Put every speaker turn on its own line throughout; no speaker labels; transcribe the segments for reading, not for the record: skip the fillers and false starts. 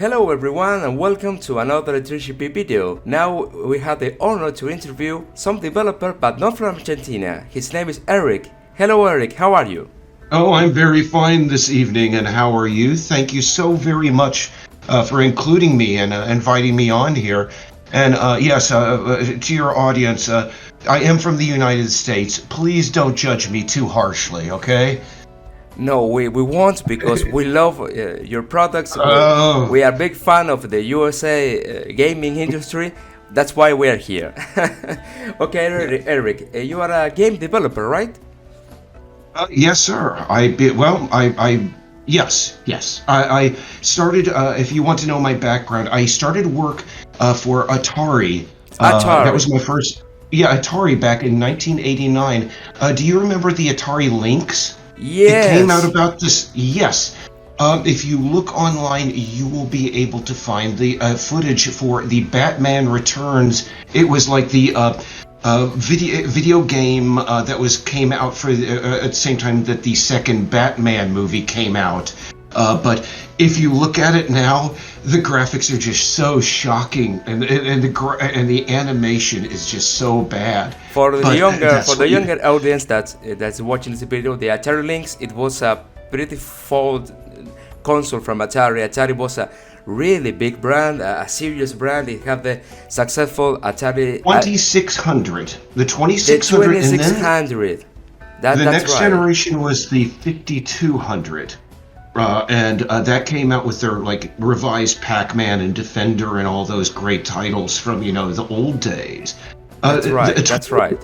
Hello everyone and welcome to another 3GP video. Now we have the honor to interview some developer but not from Argentina. His name is Eric. Hello Eric, how are you?
Oh, I'm very fine this evening, and how are you? Thank you so very much for including me and inviting me on here. And yes, to your audience, I am from the United States. Please don't judge me too harshly, okay?
No, we won't because we love your products. We are a big fan of the USA gaming industry. That's why we are here. Okay, Eric, you are a game developer, right?
Yes, sir. Yes. I started, if you want to know my background, I started work for Atari.
Atari.
That was my first, Atari back in 1989. Do you remember the Atari Lynx?
Yes.
It came out about this, yes. If you look online, you will be able to find the footage for the Batman Returns. It was like the video game that came out for at the same time that the second Batman movie came out. But if you look at it now, the graphics are just so shocking, and the animation is just so bad.
For the younger audience that's watching this video, the Atari Lynx, it was a pretty old console from Atari. Atari was a really big brand, a serious brand. It had the successful Atari
2600, the 2600,
the 2600.
The next generation was the 5200. And that came out with their revised Pac-Man and Defender and all those great titles from the old days.
That's right.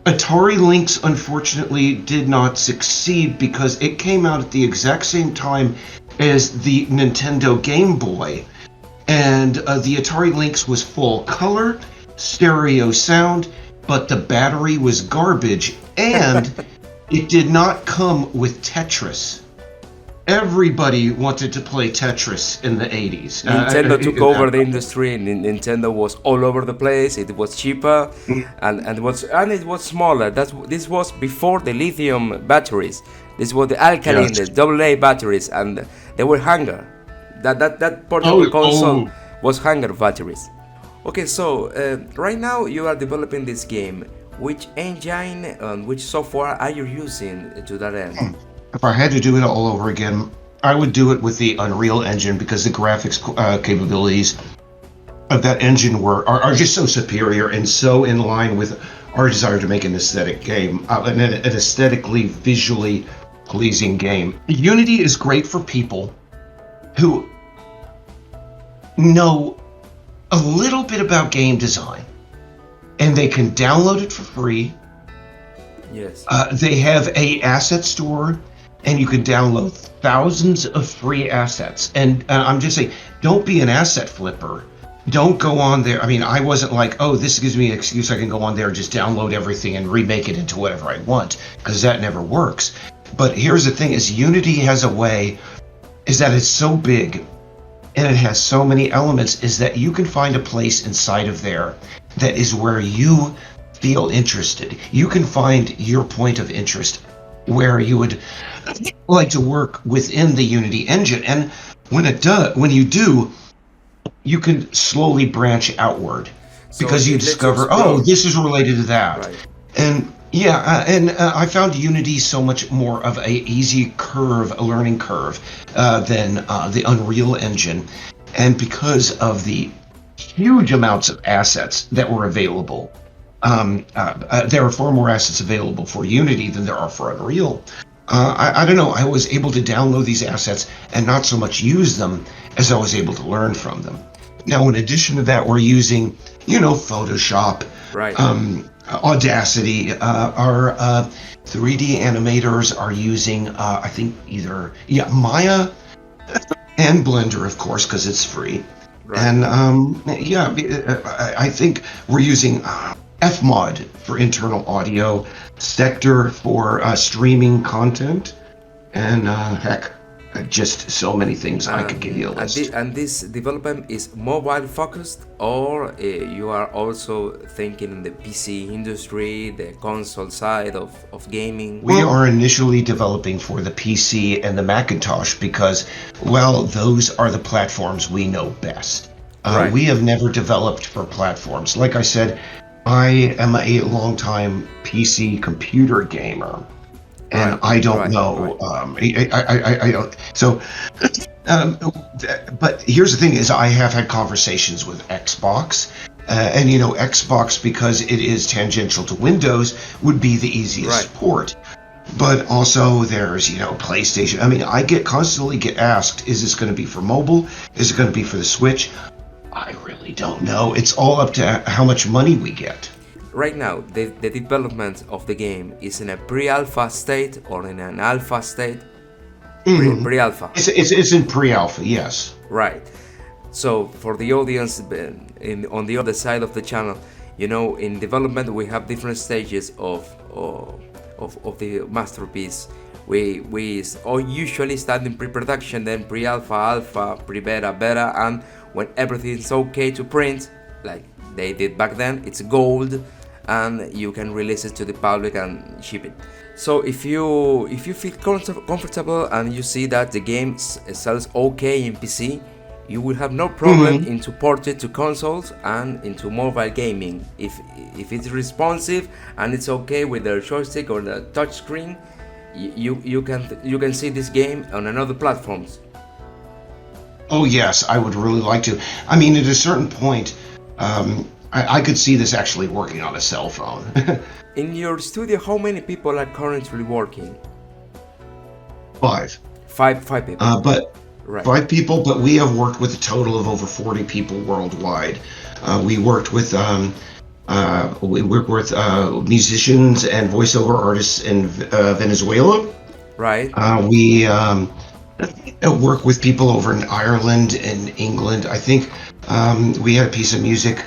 Atari Lynx unfortunately did not succeed because it came out at the exact same time as the Nintendo Game Boy, and the Atari Lynx was full color, stereo sound, but the battery was garbage, and it did not come with Tetris. Everybody wanted to play Tetris in the 80s.
Nintendo took over the industry. Nintendo was all over the place. It was cheaper, and it was smaller. This was before the lithium batteries. This was the alkaline, the AA batteries, and they were Hanger. That portable console was Hanger batteries. Okay, so right now you are developing this game. Which engine and which software are you using to that end?
If I had to do it all over again, I would do it with the Unreal Engine because the graphics capabilities of that engine are just so superior and so in line with our desire to make an aesthetic game, an aesthetically, visually pleasing game. Unity is great for people who know a little bit about game design, and they can download it for free.
Yes.
They have a asset store, and you can download thousands of free assets. And I'm just saying, don't be an asset flipper. Don't go on there. I mean, I wasn't like, oh, this gives me an excuse. I can go on there and just download everything and remake it into whatever I want, because that never works. But here's the thing is Unity has a way, is that it's so big and it has so many elements, is that you can find a place inside of there that is where you feel interested. You can find your point of interest where you would like to work within the Unity engine, and when you do, you can slowly branch outward because you discover, oh, this is related to that,
right.
And I found Unity so much more of a easy learning curve than the Unreal Engine, and because of the huge amounts of assets that were available. There are far more assets available for Unity than there are for Unreal. I don't know, I was able to download these assets and not so much use them as I was able to learn from them. Now, in addition to that, we're using, Photoshop,
right.
Audacity. Our 3D animators are using, I think, either Maya and Blender, of course, because it's free.
Right.
And I think we're using Fmod for internal audio, Sector for streaming content, and just so many things. I could give you a list.
And this development is mobile focused, or you are also thinking in the PC industry, the console side of gaming?
We are initially developing for the PC and the Macintosh because, well, those are the platforms we know best.
Right.
We have never developed for platforms. Like I said, I am a longtime PC computer gamer, and
Right,
I don't
right,
know. I don't. So, but here's the thing: is I have had conversations with Xbox, and you know, Xbox, because it is tangential to Windows, would be the easiest port. But also there's, you know, PlayStation. I mean, I constantly get asked, is this going to be for mobile? Is it going to be for the Switch? I really don't know. It's all up to how much money we get.
Right now, the development of the game is in a pre-alpha state or in an alpha state? Pre-alpha.
It's in pre-alpha, yes.
Right. So for the audience on the other side of the channel, you know, in development we have different stages of the masterpiece. We usually start in pre-production, then pre-alpha, alpha, pre-beta, beta, and when everything's okay to print, like they did back then, it's gold, and you can release it to the public and ship it. So if you feel comfortable and you see that the game sells okay in PC, you will have no problem into port it to consoles and into mobile gaming. If it's responsive and it's okay with the joystick or the touch screen, you can see this game on another platforms.
Oh yes, I would really like to. I mean, at a certain point, I could see this actually working on a cell phone.
In your studio, how many people are currently working?
Five.
Five people.
But
right.
5 people, but we have worked with a total of over 40 people worldwide. We worked with musicians and voiceover artists in Venezuela.
Right.
We work with people over in Ireland and England. I think we had a piece of music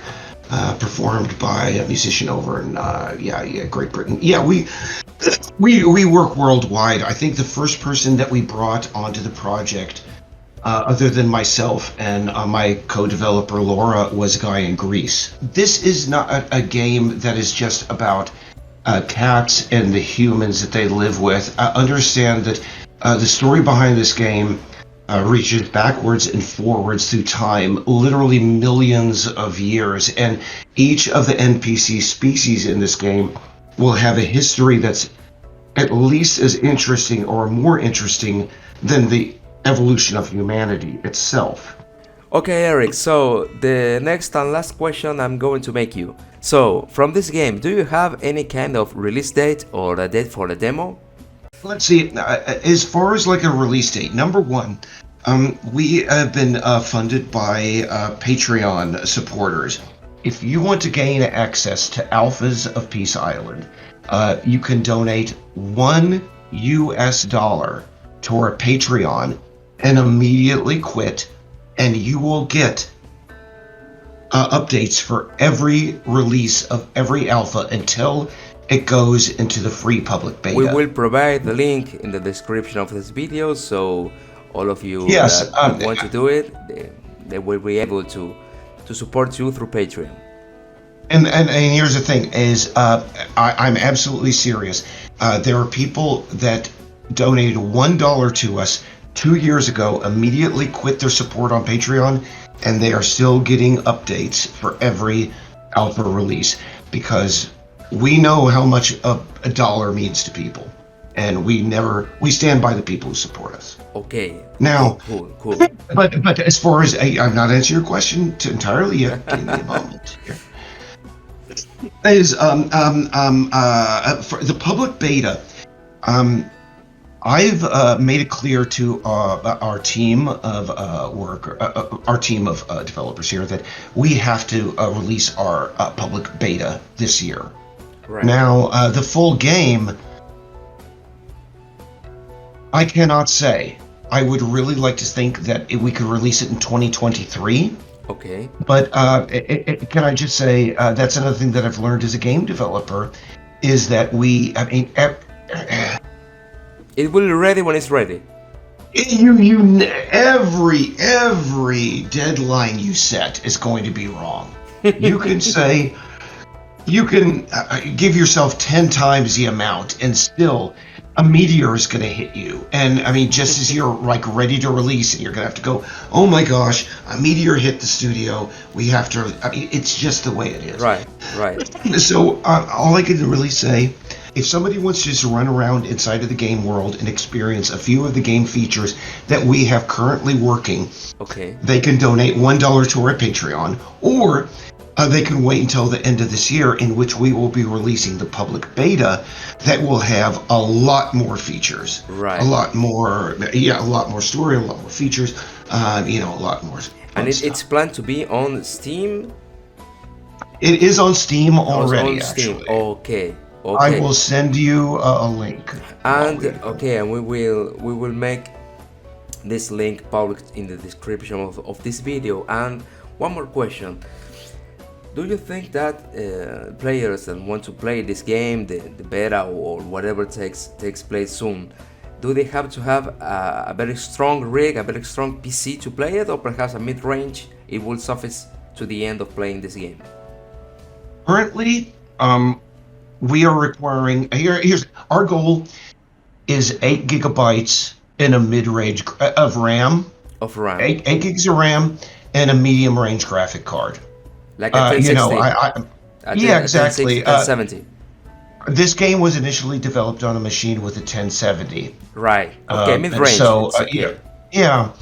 performed by a musician over in Great Britain. Yeah, we work worldwide. I think the first person that we brought onto the project, other than myself and my co-developer Laura, was a guy in Greece. This is not a game that is just about cats and the humans that they live with. Understand that the story behind this game reaches backwards and forwards through time, literally millions of years, and each of the NPC species in this game will have a history that's at least as interesting or more interesting than the evolution of humanity itself.
Okay, Eric, so the next and last question I'm going to make you. So, from this game, do you have any kind of release date or a date for the demo?
Let's see, as far as like a release date, number one, we have been funded by Patreon supporters. If you want to gain access to alphas of Peace Island, you can donate $1 to our Patreon and immediately quit, and you will get updates for every release of every alpha until it goes into the free public beta.
We will provide the link in the description of this video, so all of you
that
want to do it, they will be able to support you through Patreon.
And here's the thing: is I'm absolutely serious. There are people that donated $1 to us 2 years ago, immediately quit their support on Patreon, and they are still getting updates for every alpha release because we know how much a dollar means to people, and we stand by the people who support us.
Okay.
Now,
cool.
But as far as I've not answered your question entirely yet. Give me a moment here. Is for the public beta, I've made it clear to our team of our team of developers here that we have to release our public beta this year.
Right.
Now, the full game, I cannot say. I would really like to think that we could release it in 2023.
Okay.
But can I just say, that's another thing that I've learned as a game developer, is that it
will be ready when it's ready.
Every deadline you set is going to be wrong. You can say, you can give yourself 10 times the amount, and still a meteor is going to hit you. And I mean, just as you're like ready to release it, you're going to have to go, oh my gosh, a meteor hit the studio. We have to, I mean, it's just the way it is.
Right.
So all I can really say, if somebody wants to just run around inside of the game world and experience a few of the game features that we have currently working,
Okay.
they can donate $1 to our Patreon, or they can wait until the end of this year, in which we will be releasing the public beta that will have a lot more features.
Right.
A lot more story, a lot more features, a lot more.
And it's planned to be on Steam?
It is on Steam already,
on Steam.
actually.
Okay.
I will send you a link.
And we will make this link public in the description of this video. And one more question. Do you think that players that want to play this game, the beta or whatever takes place soon, do they have to have a very strong rig, a very strong PC to play it, or perhaps a mid-range? It will suffice to the end of playing this game.
Currently, we are requiring, here's our goal is 8 gigabytes in a mid-range of RAM. 8 gigs of RAM and a medium-range graphic card.
Like a 1060.
Yeah, exactly.
1070.
This game was initially developed on a machine with a 1070.
Right. Okay, mid-range.
So, yeah.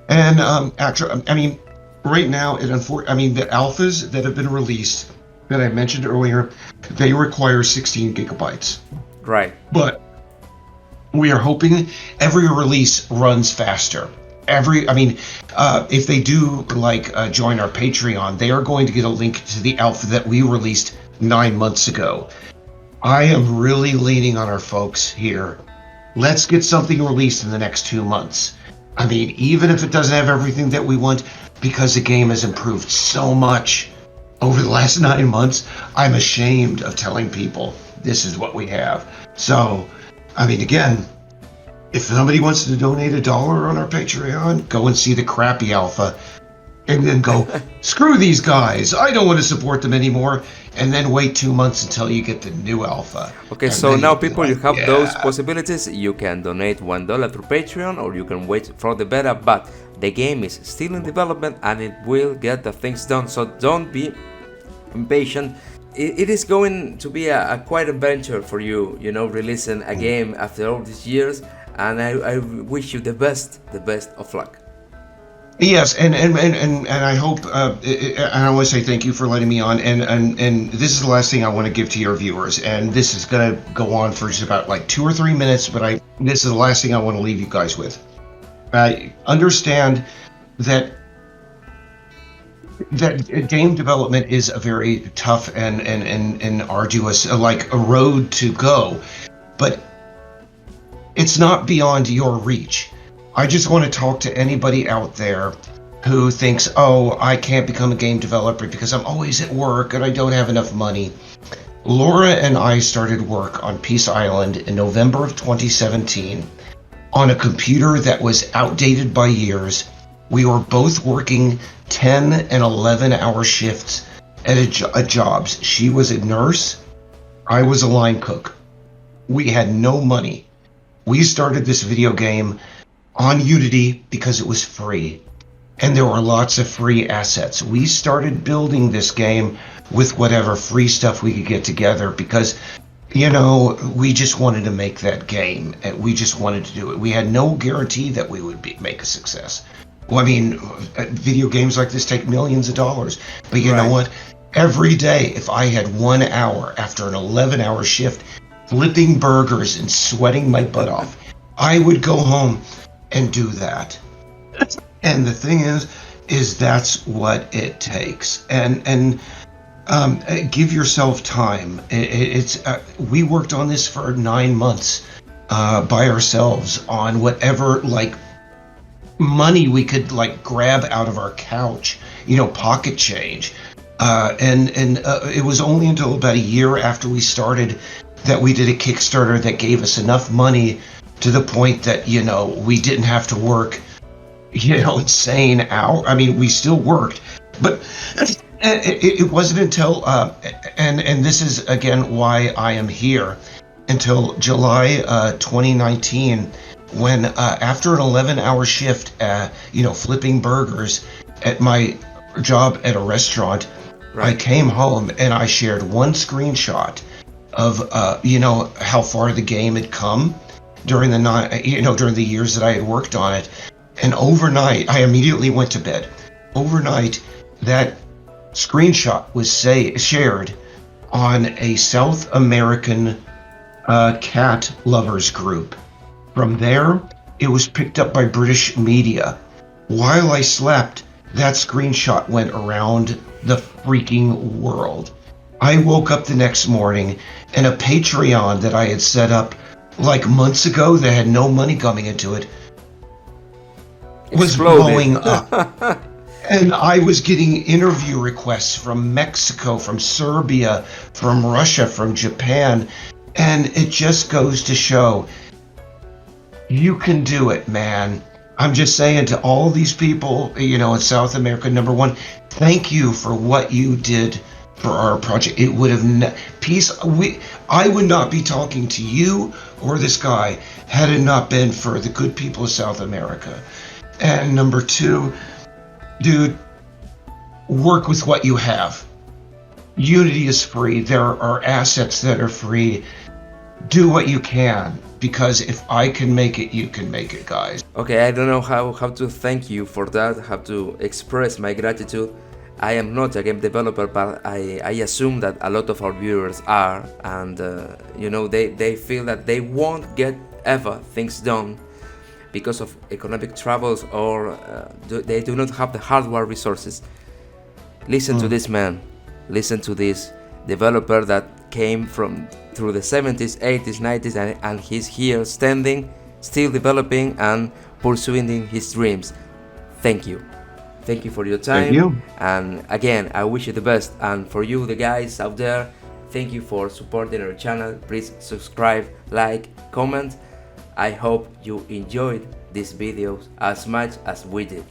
And actually, I mean, right now, the alphas that have been released that I mentioned earlier, they require 16 gigabytes.
Right.
But we are hoping every release runs faster. If they do join our Patreon, they are going to get a link to the alpha that we released 9 months ago. I am really leaning on our folks here. Let's get something released in the next 2 months. I mean, even if it doesn't have everything that we want, because the game has improved so much over the last 9 months, I'm ashamed of telling people this is what we have. So, I mean, again, if somebody wants to donate $1 on our Patreon, go and see the crappy alpha, and then go, screw these guys, I don't want to support them anymore, and then wait 2 months until you get the new alpha.
Okay, so now people, you have those possibilities. You can donate $1 through Patreon, or you can wait for the beta, but the game is still in development and it will get the things done, so don't be impatient. It is going to be a quite adventure for you, releasing a game after all these years, and I wish you the best of luck.
Yes, and I hope, and I want to say thank you for letting me on, and this is the last thing I want to give to your viewers, and this is going to go on for just about 2 or 3 minutes, but this is the last thing I want to leave you guys with. I understand that game development is a very tough and arduous, a road to go, but it's not beyond your reach. I just want to talk to anybody out there who thinks, oh, I can't become a game developer because I'm always at work and I don't have enough money. Laura and I started work on Peace Island in November of 2017 on a computer that was outdated by years. We were both working 10 and 11-hour shifts at jobs. She was a nurse. I was a line cook. We had no money. We started this video game on Unity because it was free, and there were lots of free assets. We started building this game with whatever free stuff we could get together because, we just wanted to make that game, and we just wanted to do it. We had no guarantee that we would make a success. Well, I mean, video games like this take millions of dollars, but you know what? Every day, if I had 1 hour after an 11-hour shift, flipping burgers and sweating my butt off, I would go home and do that. And the thing is that's what it takes. And give yourself time. We worked on this for 9 months by ourselves on whatever money we could grab out of our couch, pocket change. And it was only until about a year after we started that we did a Kickstarter that gave us enough money to the point that, you know, we didn't have to work, you know, insane hours. I mean, we still worked, but it wasn't until, and this is again why I am here, until July 2019, when after an 11-hour shift, you know, flipping burgers at my job at a restaurant, I came home and I shared one screenshot of, you know, how far the game had come during the years that I had worked on it. And overnight, I immediately went to bed. Overnight, that screenshot was shared on a South American cat lovers group. From there, it was picked up by British media. While I slept, that screenshot went around the freaking world. I woke up the next morning and a Patreon that I had set up like months ago that had no money coming into it was blowing up. And I was getting interview requests from Mexico, from Serbia, from Russia, from Japan. And it just goes to show, you can do it, man. I'm just saying to all these people, you know, in South America, number one, thank you for what you did for our project. It would have I would not be talking to you or this guy had it not been for the good people of South America. And number two, dude, work with what you have. Unity is free. There are assets that are free. Do what you can, because if I can make it, you can make it, guys.
Okay, I don't know how to thank you for that, how to express my gratitude. I am not a game developer, but I assume that a lot of our viewers are, and you know, they feel that they won't get ever things done because of economic troubles, or they do not have the hardware resources. Listen to this man. Listen to this developer that came through the 70s, 80s, 90s, and he's here standing, still developing and pursuing his dreams. Thank you. Thank you for your time.
Thank you.
And again, I wish you the best. And for you, the guys out there, thank you for supporting our channel. Please subscribe, like, comment. I hope you enjoyed these videos as much as we did.